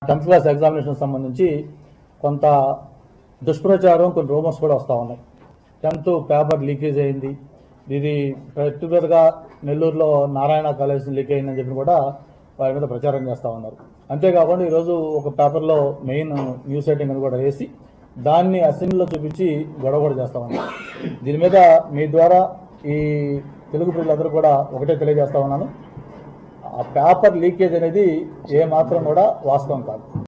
10th class examination సంబంధించి కొంత దుష్ప్రచారం, కొన్ని రూమర్స్ కూడా వస్తూ ఉన్నాయి. 10th పేపర్ లీకేజ్ అయింది, ఇది పర్టికులర్గా నెల్లూరులో నారాయణ కాలేజ్ లీక్ అయిందని చెప్పి కూడా వారి మీద ప్రచారం చేస్తూ ఉన్నారు. అంతేకాకుండా ఈరోజు ఒక పేపర్లో మెయిన్ న్యూస్ రైటింగ్ అని కూడా వేసి దాన్ని అసెంబ్లీలో చూపించి గొడవ కూడా చేస్తూ ఉన్నారు. దీని మీద మీ ద్వారా ఈ తెలుగు ప్రజలందరూ కూడా ఒకటే తెలియజేస్తా ఉన్నాను, ఆ పేపర్ లీకేజ్ అనేది ఏ మాత్రం కూడా వాస్తవం కాదు.